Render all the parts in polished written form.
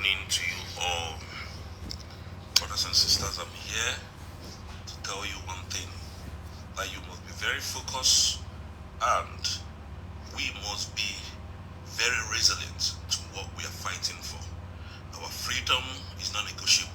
evening to you all, brothers and sisters. I'm here to tell you one thing, that you must be very focused and we must be very resilient to what we are fighting for. Our freedom is non-negotiable.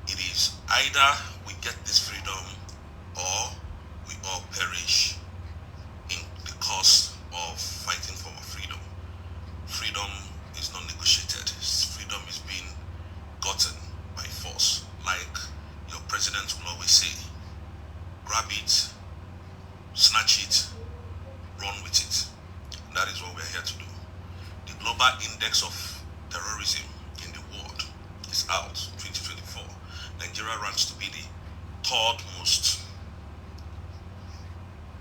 It is either we get this freedom or we all perish in the course of fighting for our freedom. Freedom is not negotiated. Freedom is being gotten by force. Like your president will always say, grab it, snatch it, run with it. And that is what we're here to do. The global index of terrorism in the world is out, 2024. Nigeria ranks to be the third most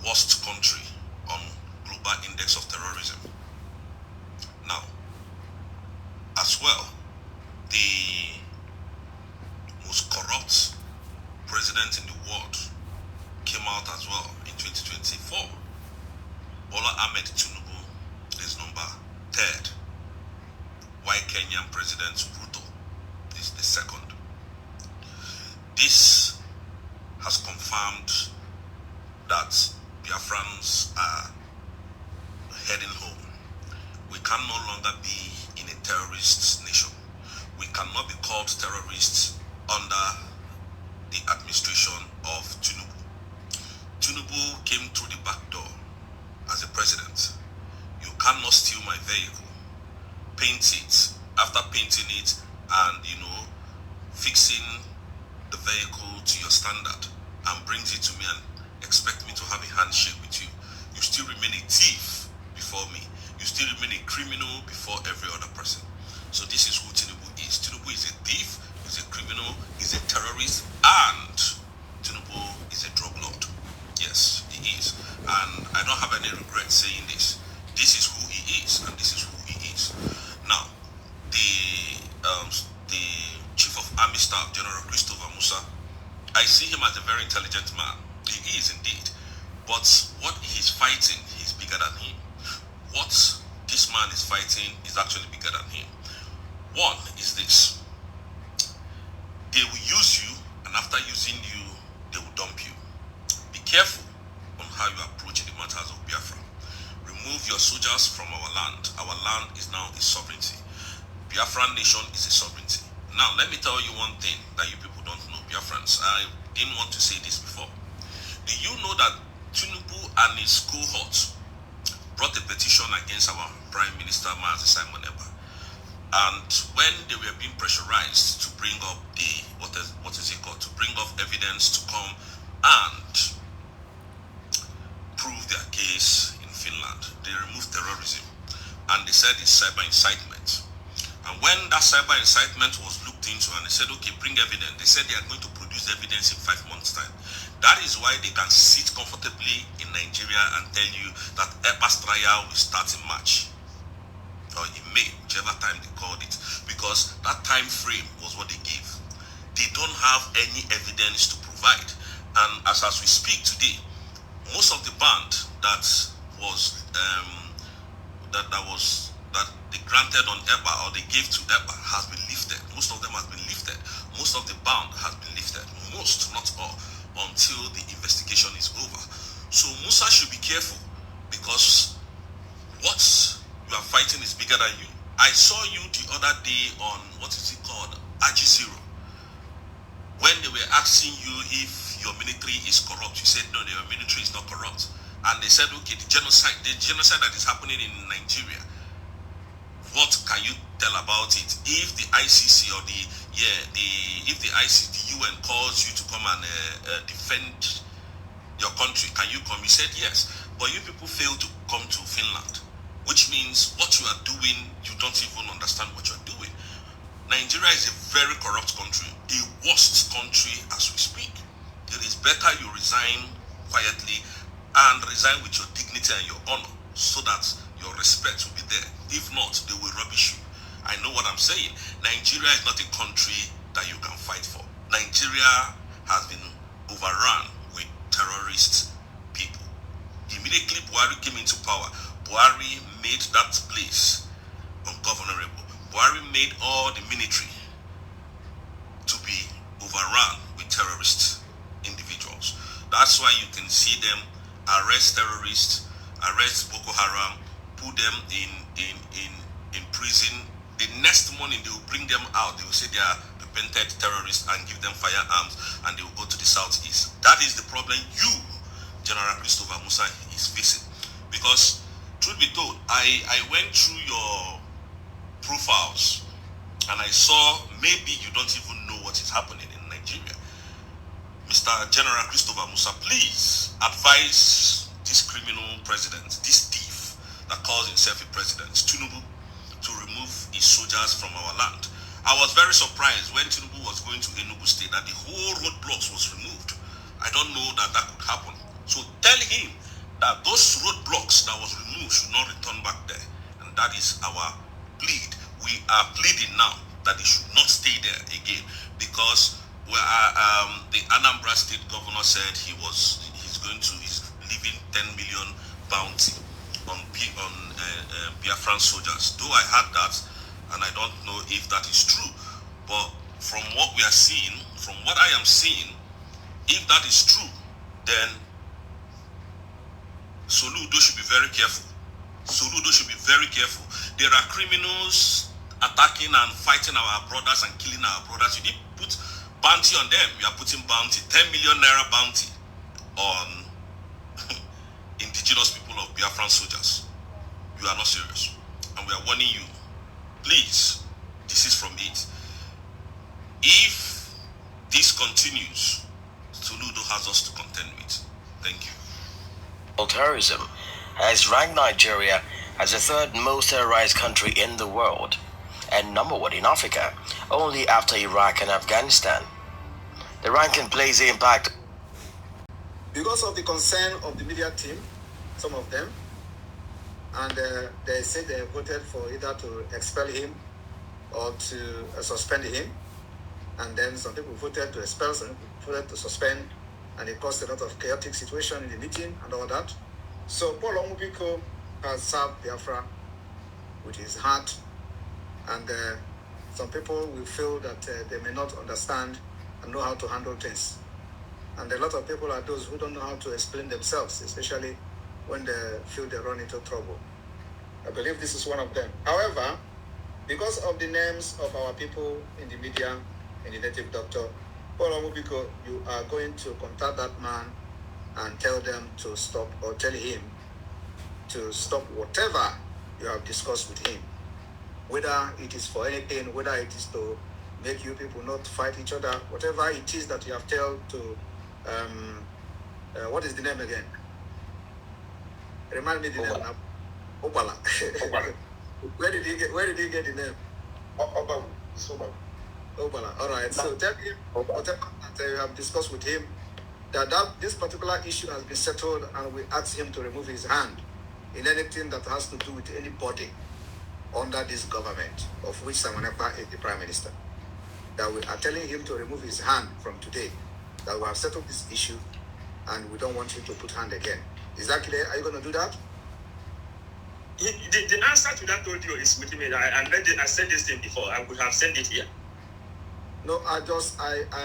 worst country on global index of terrorism. Now, as well, the most corrupt president in the world came out as well in 2024. Bola Ahmed Tinubu is number third, while Kenyan President Ruto is the second. This has confirmed that Biafrans are heading home. We can no longer be in a terrorist nation. We cannot be called terrorists under the administration of Tinubu. Tinubu came through the back door as a president. You cannot steal my vehicle, paint it, after painting it and, fixing the vehicle to your standard and brings it to me and expect me to have a handshake with you. You still remain a thief before me. You still remain a criminal before every other person. So this is who Tinubu is. Tinubu is a thief, he's a criminal, he's a terrorist, and Tinubu is a drug lord. Yes, he is. And I don't have any regret saying this. This is who he is, and this is who he is. Now, the Chief of Army Staff, General Christopher Musa, I see him as a very intelligent man. He is indeed. But what he's fighting is bigger than him. What this man is fighting is actually bigger than him. One is this. They will use you, and after using you, they will dump you. Be careful on how you approach the matters of Biafra. Remove your soldiers from our land. Our land is now a sovereignty. Biafran nation is a sovereignty. Now, let me tell you one thing that you people don't know, Biafrans. I didn't want to say this before. Do you know that Tinubu and his cohorts brought a petition against our Prime Minister, Mazi Simon Eba? And when they were being pressurized to bring up to bring up evidence to come and prove their case in Finland, they removed terrorism and they said it's cyber incitement. And when that cyber incitement was looked into and they said, okay, bring evidence, they said they are going to produce evidence in 5 months' time. That is why they can sit comfortably in Nigeria and tell you that Eba's trial will start in March or in May, whichever time they called it, because that time frame was what they gave. They don't have any evidence to provide. And as we speak today, most of the band that they granted on Eba or they gave to Eba has been lifted. Most of them has been lifted. Most of the band has been lifted. Most, not all, until the investigation is over. So Musa should be careful, because what you are fighting is bigger than you. I saw you the other day on, what is it called, Zero. When they were asking you if your military is corrupt, you said no, your military is not corrupt. And they said, okay, the genocide that is happening in Nigeria, what can you tell about it? If the ICC or the UN calls you to come and defend your country, can you come? You said yes, but you people failed to come to Finland, which means what you are doing, you don't even understand what you are doing. Nigeria is a very corrupt country, the worst country as we speak. It is better you resign quietly and resign with your dignity and your honor, so that your respect will be there. If not, they will rubbish you. I know what I'm saying. Nigeria is not a country that you can fight for. Nigeria has been overrun with terrorist people. Immediately Buhari came into power, Buhari made that place ungovernable. Buhari made all the military to be overrun with terrorist individuals. That's why you can see them arrest terrorists, arrest Boko Haram, put them in prison. The next morning they will bring them out. They will say they are repented terrorists and give them firearms, and they will go to the southeast. That is the problem you, General Christopher Musa, is facing. Because truth be told, I went through your profiles and I saw maybe you don't even know what is happening in Nigeria. Mr. General Christopher Musa, please advise this criminal president, this thief that calls himself a president, Tinubu, to remove his soldiers from our land. I was very surprised when Tinubu was going to Enugu State that the whole roadblocks was removed. I don't know that that could happen. So tell him that those roadblocks that was removed should not return back there. And that is our plead. We are pleading now that it should not stay there again, because the Anambra State governor said he's leaving 10 million bounty on Biafran soldiers. Though I heard that, and I don't know if that is true, but from what we are seeing, from what I am seeing, if that is true, then Soludo should be very careful. Soludo should be very careful. There are criminals attacking and fighting our brothers and killing our brothers. You need to put bounty on them. You are putting bounty, 10 million naira bounty on indigenous people of Biafran soldiers. You are not serious. And we are warning you. Please, this is from it. If this continues, Soludo has us to contend with. Thank you. Terrorism has ranked Nigeria as the third most terrorized country in the world and number one in Africa, only after Iraq and Afghanistan. The ranking plays the impact. Because of the concern of the media team, some of them, and they said they voted for either to expel him or to suspend him, and then some people voted to expel, some people voted to suspend, and it caused a lot of chaotic situation in the meeting and all that. So Paul Omubiko has served Biafra with his heart, and some people will feel that they may not understand and know how to handle things. And a lot of people are those who don't know how to explain themselves, especially when they feel they run into trouble. I believe this is one of them. However, because of the names of our people in the media, in the native doctor, Paul Omubiko, you are going to contact that man and tell them to stop, or tell him to stop whatever you have discussed with him. Whether it is for anything, whether it is to make you people not fight each other, whatever it is that you have told to, what is the name again? Remind me the name now. Obala. Where did he get the name? Obala. Obala. All right. So tell him whatever that you have discussed with him, that this particular issue has been settled, and we ask him to remove his hand in anything that has to do with anybody under this government, of which Samanepa is the Prime Minister. That we are telling him to remove his hand from today, that we have settled this issue, and we don't want him to put hand again. Is that clear? Are you going to do that? The answer to that audio is with me. I said this thing before. I would have sent it here. No, I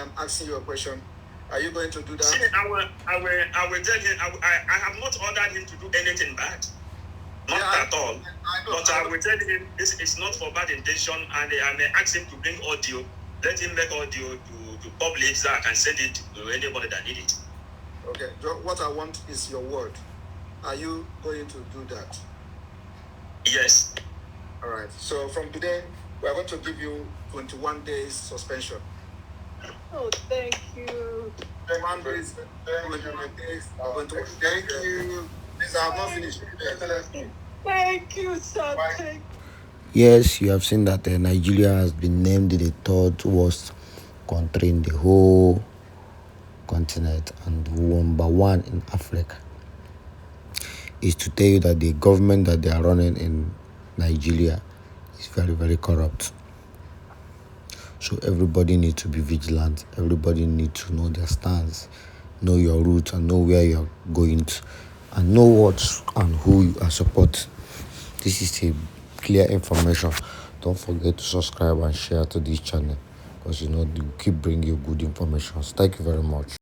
am asking you a question. Are you going to do that? See, I will tell him. I have not ordered him to do anything bad. Not at all. I will tell him it's not for bad intention, and I may ask him to bring audio. Let him make audio to publish so I can send it to anybody that need it. Okay. What I want is your word. Are you going to do that? Yes. All right. So from today, we are going to give you 21 days suspension. Oh, thank you. 21 days. 21 days. Thank you. Please, I have not finished. Thank you, sir. Yes, you have seen that Nigeria has been named the third worst country in the whole continent and number one in Africa. Is to tell you that the government that they are running in Nigeria is very, very corrupt. So everybody needs to be vigilant. Everybody needs to know their stance, know your route, and know where you are going to, and know what and who you are supporting. This is a clear information. Don't don't forget to subscribe and share to this channel, because you know we keep bringing you good information. Thank you very much.